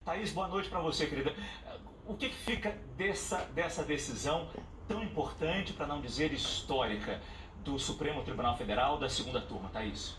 Thaís, boa noite para você, querida. O que fica dessa decisão tão importante, para não dizer histórica, do Supremo Tribunal Federal da segunda turma, Thaís?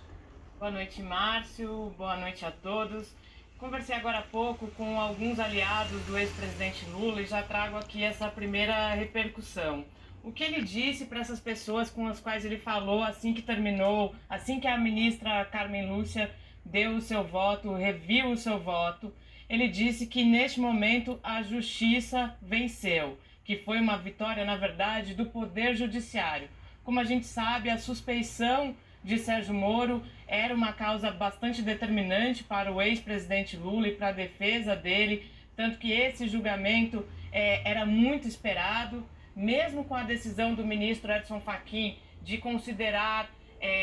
Boa noite, Márcio. Boa noite a todos. Conversei agora há pouco com alguns aliados do ex-presidente Lula e já trago aqui essa primeira repercussão. O que ele disse para essas pessoas com as quais ele falou assim que terminou, assim que a ministra Carmen Lúcia deu o seu voto, reviu o seu voto, ele disse que neste momento a justiça venceu, que foi uma vitória, na verdade, do Poder Judiciário. Como a gente sabe, a suspeição de Sérgio Moro era uma causa bastante determinante para o ex-presidente Lula e para a defesa dele, tanto que esse julgamento era muito esperado, mesmo com a decisão do ministro Edson Fachin de considerar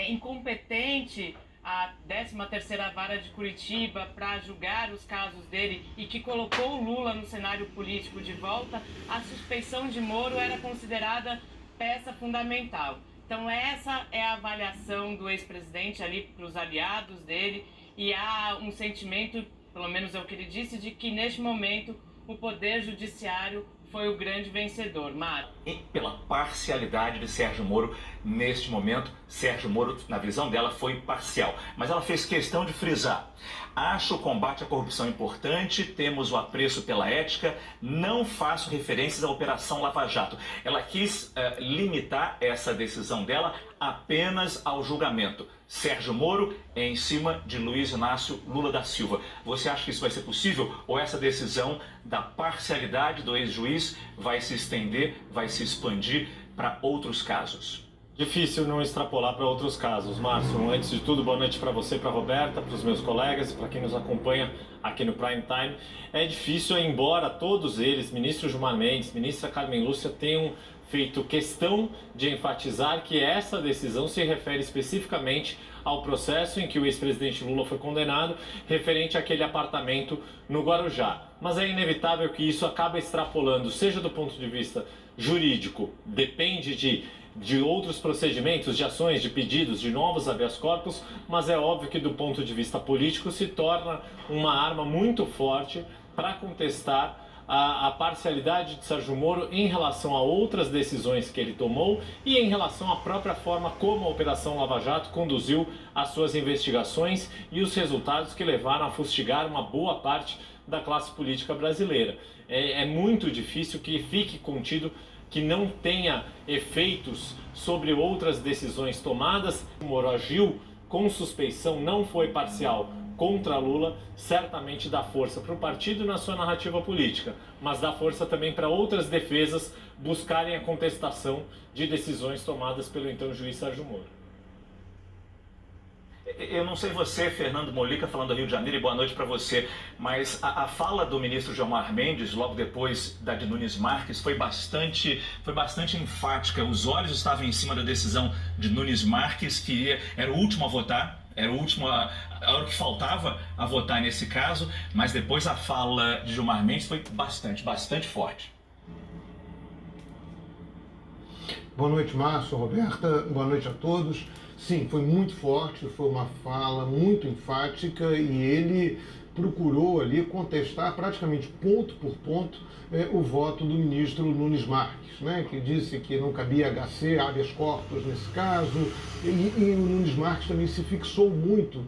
incompetente a 13ª Vara de Curitiba para julgar os casos dele e que colocou o Lula no cenário político de volta, a suspeição de Moro era considerada peça fundamental. Então essa é a avaliação do ex-presidente ali para os aliados dele e há um sentimento, pelo menos é o que ele disse, de que neste momento o Poder Judiciário foi o grande vencedor. Mário. E pela parcialidade de Sérgio Moro neste momento, Sérgio Moro, na visão dela, foi parcial. Mas ela fez questão de frisar: acho o combate à corrupção importante, temos o apreço pela ética, não faço referências à Operação Lava Jato. Ela quis limitar essa decisão dela apenas ao julgamento. Sérgio Moro em cima de Luiz Inácio Lula da Silva. Você acha que isso vai ser possível? Ou essa decisão da parcialidade do ex-juiz vai se estender, vai se expandir para outros casos? Difícil não extrapolar para outros casos. Márcio, antes de tudo, boa noite para você, para a Roberta, para os meus colegas, para quem nos acompanha aqui no Prime Time. É difícil, embora todos eles, ministro Gilmar Mendes, ministra Carmen Lúcia, tenham feito questão de enfatizar que essa decisão se refere especificamente ao processo em que o ex-presidente Lula foi condenado, referente àquele apartamento no Guarujá. Mas é inevitável que isso acabe extrapolando, seja do ponto de vista jurídico, depende de outros procedimentos, de ações, de pedidos, de novos habeas corpus, mas é óbvio que do ponto de vista político se torna uma arma muito forte para contestar a parcialidade de Sérgio Moro em relação a outras decisões que ele tomou e em relação à própria forma como a Operação Lava Jato conduziu as suas investigações e os resultados que levaram a fustigar uma boa parte da classe política brasileira. É muito difícil que fique contido, que não tenha efeitos sobre outras decisões tomadas. O Moro agiu com suspeição, não foi parcial contra Lula, certamente dá força para o partido na sua narrativa política, mas dá força também para outras defesas buscarem a contestação de decisões tomadas pelo então juiz Sérgio Moro. Eu não sei você, Fernando Molica, falando do Rio de Janeiro, e boa noite para você, mas a fala do ministro Gilmar Mendes, logo depois da de Nunes Marques, foi bastante enfática. Os olhos estavam em cima da decisão de Nunes Marques, que era o último a votar, era a hora que faltava a votar nesse caso, mas depois a fala de Gilmar Mendes foi bastante forte. Boa noite, Márcio, Roberta, boa noite a todos. Sim, foi muito forte, foi uma fala muito enfática e ele procurou ali contestar praticamente ponto por ponto o voto do ministro Nunes Marques, né, que disse que não cabia HC, habeas corpus nesse caso, e o Nunes Marques também se fixou muito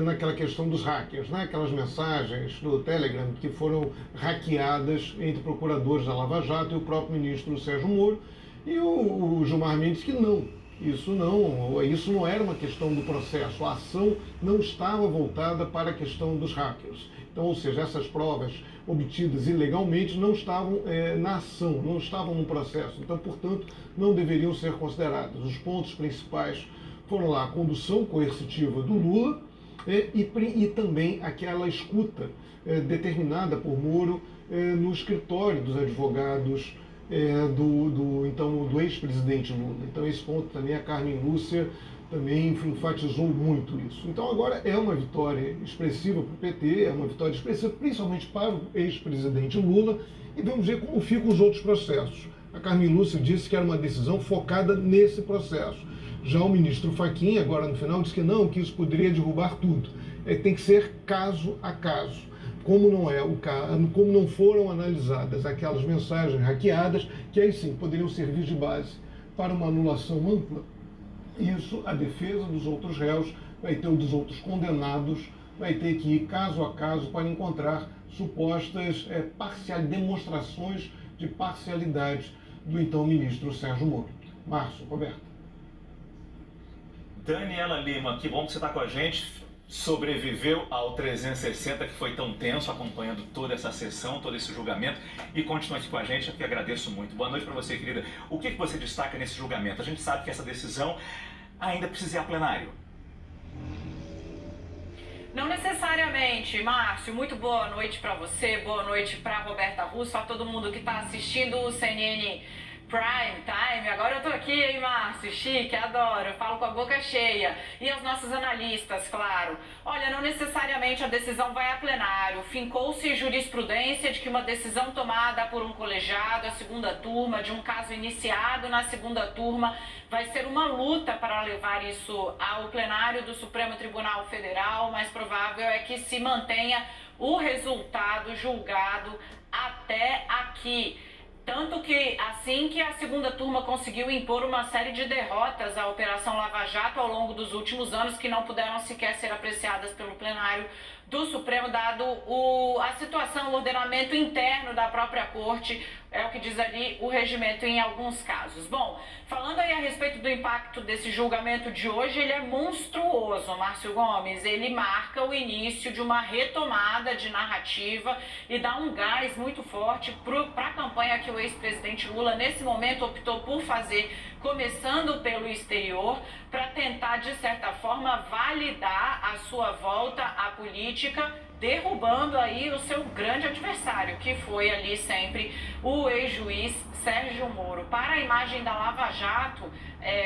naquela questão dos hackers, né, aquelas mensagens do Telegram que foram hackeadas entre procuradores da Lava Jato e o próprio ministro Sérgio Moro, e o Gilmar Mendes que isso não era uma questão do processo, a ação não estava voltada para a questão dos hackers. Então, ou seja, essas provas obtidas ilegalmente não estavam na ação, não estavam no processo, então, portanto, não deveriam ser consideradas. Os pontos principais foram lá a condução coercitiva do Lula e também aquela escuta determinada por Moro no escritório dos advogados do ex-presidente Lula. Então esse ponto também a Carmen Lúcia também enfatizou muito isso. Então agora é uma vitória expressiva para o PT, é uma vitória expressiva principalmente para o ex-presidente Lula, e vamos ver como ficam os outros processos. A Carmen Lúcia disse que era uma decisão focada nesse processo. Já o ministro Fachin, agora no final, disse que não, que isso poderia derrubar tudo. Tem que ser caso a caso. como não é o caso, como não foram analisadas aquelas mensagens hackeadas, que aí sim poderiam servir de base para uma anulação ampla. Isso, a defesa dos outros réus vai ter, dos outros condenados, vai ter que ir caso a caso para encontrar supostas demonstrações de parcialidade do então ministro Sérgio Moro. Márcio, Roberto. Daniela Lima, que bom que você está com a gente. Sobreviveu ao 360, que foi tão tenso, acompanhando toda essa sessão, todo esse julgamento, e continua aqui com a gente, que agradeço muito. Boa noite para você, querida. O que você destaca nesse julgamento? A gente sabe que essa decisão ainda precisa ir a plenário. Não necessariamente, Márcio. Muito boa noite para você, boa noite para Roberta Russo, a todo mundo que está assistindo o CNN Prime Time. Agora eu tô aqui, hein, Márcio? Chique, adoro. Eu falo com a boca cheia. E aos nossos analistas, claro. Olha, não necessariamente a decisão vai a plenário. Fincou-se jurisprudência de que uma decisão tomada por um colegiado, a segunda turma, de um caso iniciado na segunda turma, vai ser uma luta para levar isso ao plenário do Supremo Tribunal Federal. O mais provável é que se mantenha o resultado julgado até aqui. Tanto que, assim que a segunda turma conseguiu impor uma série de derrotas à Operação Lava Jato ao longo dos últimos anos, que não puderam sequer ser apreciadas pelo plenário do Supremo, dado a situação, o ordenamento interno da própria corte, é o que diz ali o regimento em alguns casos. Bom, falando aí a respeito do impacto desse julgamento de hoje, ele é monstruoso, Márcio Gomes. Ele marca o início de uma retomada de narrativa e dá um gás muito forte para a campanha que o ex-presidente Lula, nesse momento, optou por fazer, começando pelo exterior, para tentar, de certa forma, validar a sua volta à política, derrubando aí o seu grande adversário, que foi ali sempre o ex-juiz Sérgio Moro. Para a imagem da Lava Jato,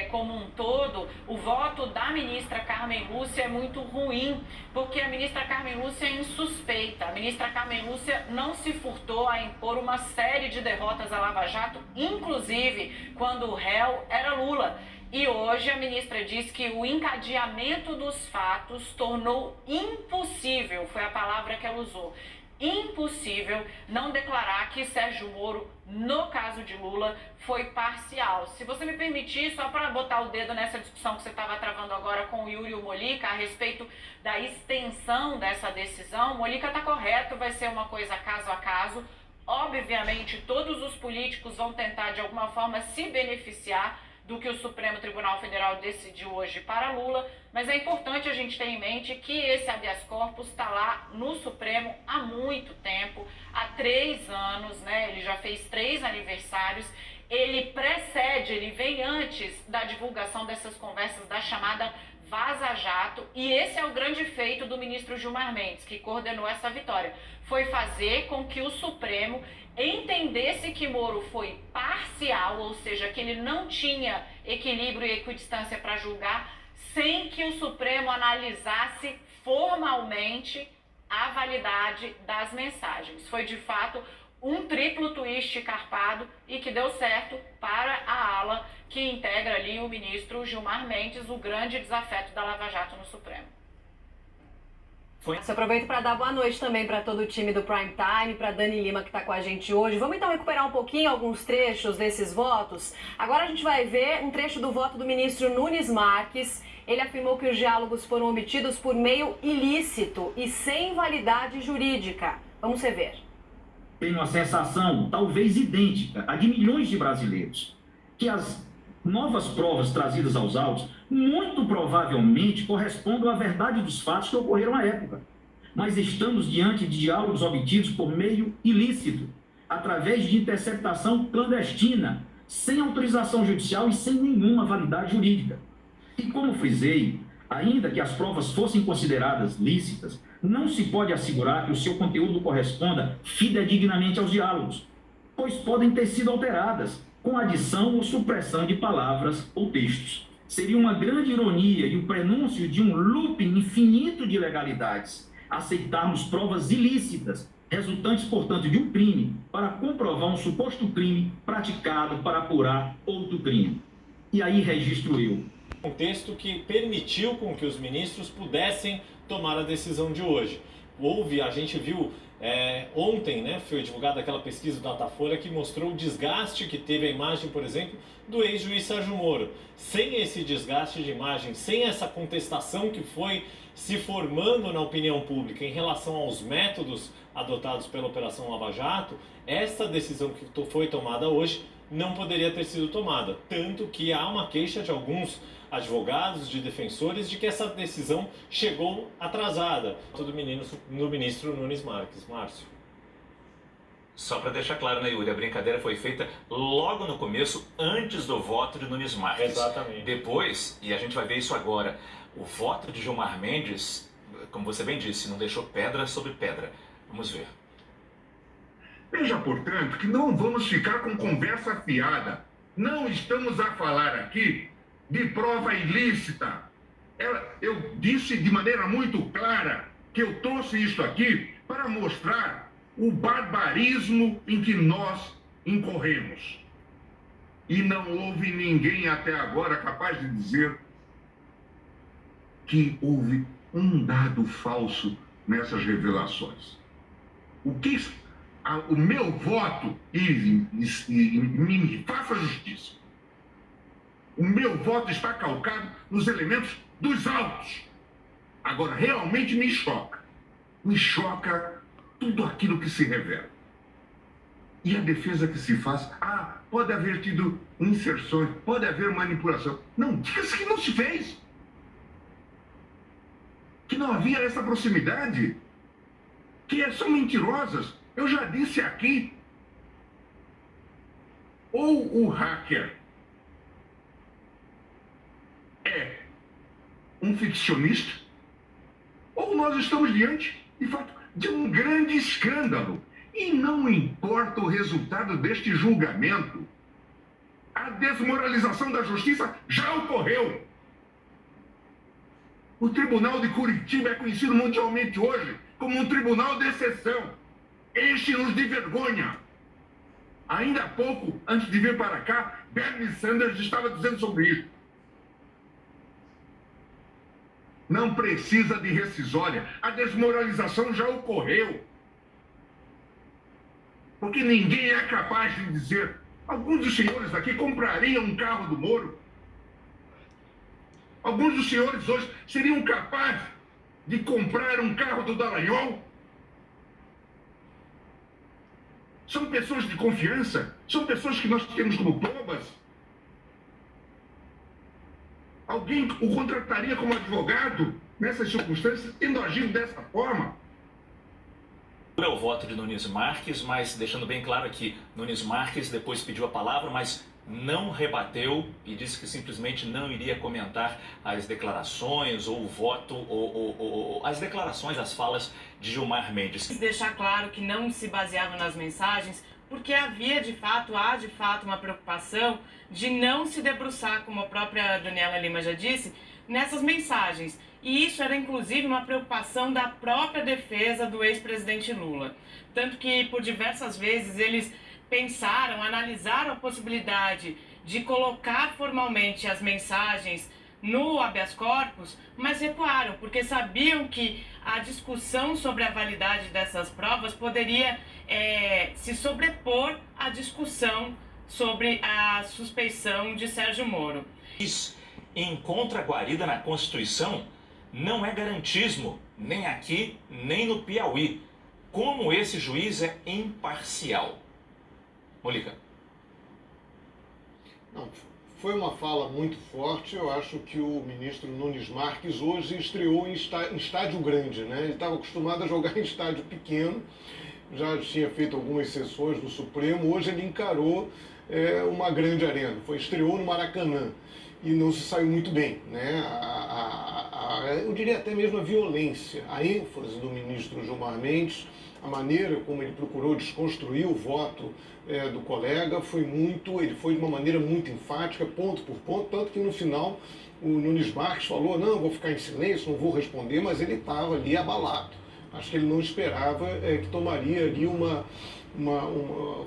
como um todo, o voto da ministra Carmen Lúcia é muito ruim, porque a ministra Carmen Lúcia é insuspeita. A ministra Carmen Lúcia não se furtou a impor uma série de derrotas à Lava Jato, inclusive quando o réu era Lula. E hoje a ministra diz que o encadeamento dos fatos tornou impossível, foi a palavra que ela usou, impossível não declarar que Sérgio Moro, no caso de Lula, foi parcial. Se você me permitir, só para botar o dedo nessa discussão que você estava travando agora com o Yuri Mollica a respeito da extensão dessa decisão, Mollica está correto, vai ser uma coisa caso a caso. Obviamente, todos os políticos vão tentar, de alguma forma, se beneficiar do que o Supremo Tribunal Federal decidiu hoje para Lula, mas é importante a gente ter em mente que esse habeas corpus está lá no Supremo há muito tempo, há 3 anos, né? Ele já fez 3 aniversários, ele precede, ele vem antes da divulgação dessas conversas da chamada Vaza Jato, e esse é o grande feito do ministro Gilmar Mendes, que coordenou essa vitória, foi fazer com que o Supremo entendesse que Moro foi parcial, ou seja, que ele não tinha equilíbrio e equidistância para julgar, sem que o Supremo analisasse formalmente a validade das mensagens. Foi, de fato, um triplo twist carpado e que deu certo para a ala que integra ali o ministro Gilmar Mendes, o grande desafeto da Lava Jato no Supremo. Eu aproveito para dar boa noite também para todo o time do Prime Time, para Dani Lima que está com a gente hoje. Vamos então recuperar um pouquinho alguns trechos desses votos. Agora a gente vai ver um trecho do voto do ministro Nunes Marques. Ele afirmou que os diálogos foram obtidos por meio ilícito e sem validade jurídica. Vamos rever. Tenho a sensação, talvez idêntica, a de milhões de brasileiros, que as novas provas trazidas aos autos muito provavelmente correspondem à verdade dos fatos que ocorreram à época. Mas estamos diante de diálogos obtidos por meio ilícito, através de interceptação clandestina, sem autorização judicial e sem nenhuma validade jurídica. E como frisei, ainda que as provas fossem consideradas lícitas, não se pode assegurar que o seu conteúdo corresponda fidedignamente aos diálogos, pois podem ter sido alteradas, com adição ou supressão de palavras ou textos. Seria uma grande ironia e o prenúncio de um looping infinito de ilegalidades aceitarmos provas ilícitas, resultantes, portanto, de um crime, para comprovar um suposto crime praticado para apurar outro crime. E aí registro eu. Um texto que permitiu com que os ministros pudessem tomar a decisão de hoje. a gente viu ontem, né, foi divulgada aquela pesquisa do Datafolha que mostrou o desgaste que teve a imagem, por exemplo, do ex-juiz Sérgio Moro. Sem esse desgaste de imagem, sem essa contestação que foi se formando na opinião pública em relação aos métodos adotados pela Operação Lava Jato, essa decisão que foi tomada hoje não poderia ter sido tomada. Tanto que há uma queixa de alguns advogados, de defensores, de que essa decisão chegou atrasada. Do ministro Nunes Marques. Márcio. Só para deixar claro, né, Yuri, a brincadeira foi feita logo no começo, antes do voto de Nunes Marques. Exatamente. Depois, e a gente vai ver isso agora, o voto de Gilmar Mendes, como você bem disse, não deixou pedra sobre pedra. Vamos ver. Veja, portanto, que não vamos ficar com conversa fiada. Não estamos a falar aqui de prova ilícita. Eu disse de maneira muito clara que eu trouxe isso aqui para mostrar o barbarismo em que nós incorremos. E não houve ninguém até agora capaz de dizer que houve um dado falso nessas revelações. O meu voto, me faça justiça. O meu voto está calcado nos elementos dos autos. Agora, realmente me choca. Me choca tudo aquilo que se revela. E a defesa que se faz, pode haver tido inserções, pode haver manipulação. Não, diga-se que não se fez. Que não havia essa proximidade. Que são mentirosas. Eu já disse aqui. Ou o hacker é um ficcionista, ou nós estamos diante, de fato, de um grande escândalo. E não importa o resultado deste julgamento, a desmoralização da justiça já ocorreu. O Tribunal de Curitiba é conhecido mundialmente hoje como um tribunal de exceção. Enche-nos de vergonha. Ainda há pouco, antes de vir para cá, Bernie Sanders estava dizendo sobre isso. Não precisa de rescisória. A desmoralização já ocorreu. Porque ninguém é capaz de dizer. Alguns dos senhores aqui comprariam um carro do Moro. Alguns dos senhores hoje seriam capazes de comprar um carro do Dallagnol. São pessoas de confiança. São pessoas que nós temos como tombas. Alguém o contrataria como advogado nessas circunstâncias, tendo agido dessa forma? É o voto de Nunes Marques, mas deixando bem claro aqui, Nunes Marques depois pediu a palavra, mas não rebateu e disse que simplesmente não iria comentar as declarações ou o voto, ou as declarações, as falas de Gilmar Mendes. Deixar claro que não se baseava nas mensagens, porque há de fato uma preocupação de não se debruçar, como a própria Daniela Lima já disse, nessas mensagens. E isso era inclusive uma preocupação da própria defesa do ex-presidente Lula. Tanto que por diversas vezes eles pensaram, analisaram a possibilidade de colocar formalmente as mensagens no habeas corpus, mas recuaram, porque sabiam que a discussão sobre a validade dessas provas poderia se sobrepor à discussão sobre a suspeição de Sérgio Moro. Isso encontra guarida na Constituição não é garantismo, nem aqui, nem no Piauí. Como esse juiz é imparcial. Molica. Não, foi uma fala muito forte. Eu acho que o ministro Nunes Marques hoje estreou em estádio grande, né? Ele estava acostumado a jogar em estádio pequeno, já tinha feito algumas sessões no Supremo. Hoje ele encarou uma grande arena, estreou no Maracanã e não se saiu muito bem, né? Eu diria até mesmo a violência, a ênfase do ministro Gilmar Mendes, a maneira como ele procurou desconstruir o voto do colega ele foi de uma maneira muito enfática, ponto por ponto, tanto que no final o Nunes Marques falou, não, vou ficar em silêncio, não vou responder, mas ele estava ali abalado. Acho que ele não esperava que tomaria ali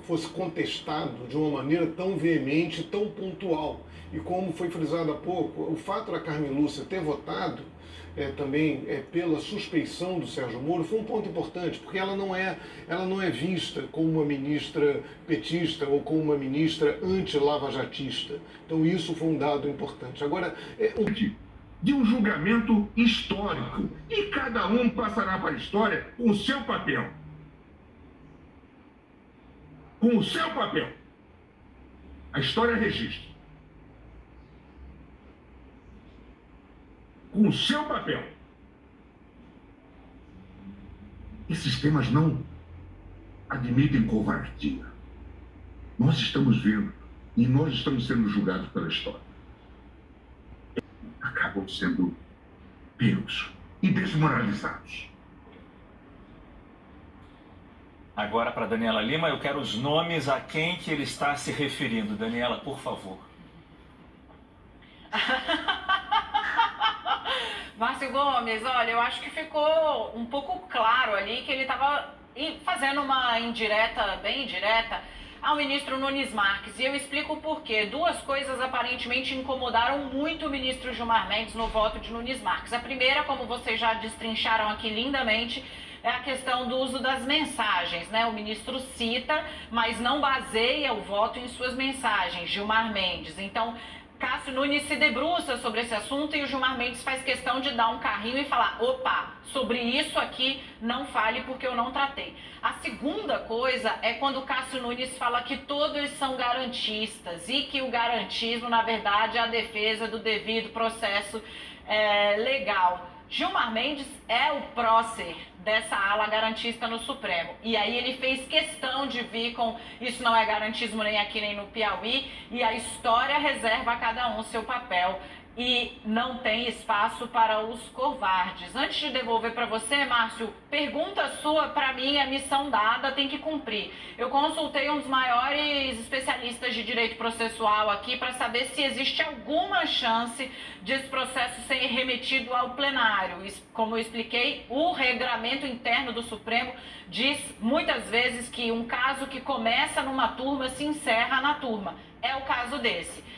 fosse contestado de uma maneira tão veemente, tão pontual. E como foi frisado há pouco, o fato da Carmen Lúcia ter votado também pela suspeição do Sérgio Moro foi um ponto importante, porque ela não é vista como uma ministra petista ou como uma ministra anti-lavajatista. Então isso foi um dado importante. Agora, de um julgamento histórico, e cada um passará para a história com o seu papel. Com o seu papel. A história registra. Com o seu papel. Esses temas não admitem covardia. Nós estamos vendo e nós estamos sendo julgados pela história. Acabam sendo pegos e desmoralizados. Agora, para Daniela Lima, eu quero os nomes a quem que ele está se referindo. Daniela, por favor. Márcio Gomes, olha, eu acho que ficou um pouco claro ali que ele estava fazendo uma indireta, bem indireta, ao ministro Nunes Marques. E eu explico o porquê. Duas coisas aparentemente incomodaram muito o ministro Gilmar Mendes no voto de Nunes Marques. A primeira, como vocês já destrincharam aqui lindamente, é a questão do uso das mensagens, né? O ministro cita, mas não baseia o voto em suas mensagens, Gilmar Mendes. Então, Cássio Nunes se debruça sobre esse assunto e o Gilmar Mendes faz questão de dar um carrinho e falar: opa, sobre isso aqui não fale porque eu não tratei. A segunda coisa é quando o Cássio Nunes fala que todos são garantistas e que o garantismo, na verdade, é a defesa do devido processo legal. Gilmar Mendes é o prócer dessa ala garantista no Supremo. E aí ele fez questão de vir com isso não é garantismo nem aqui nem no Piauí, e a história reserva a cada um seu papel. E não tem espaço para os covardes. Antes de devolver para você, Márcio, pergunta sua, para mim, é missão dada, tem que cumprir. Eu consultei um dos maiores especialistas de direito processual aqui para saber se existe alguma chance de esse processo ser remetido ao plenário. Como eu expliquei, o regramento interno do Supremo diz muitas vezes que um caso que começa numa turma se encerra na turma. É o caso desse.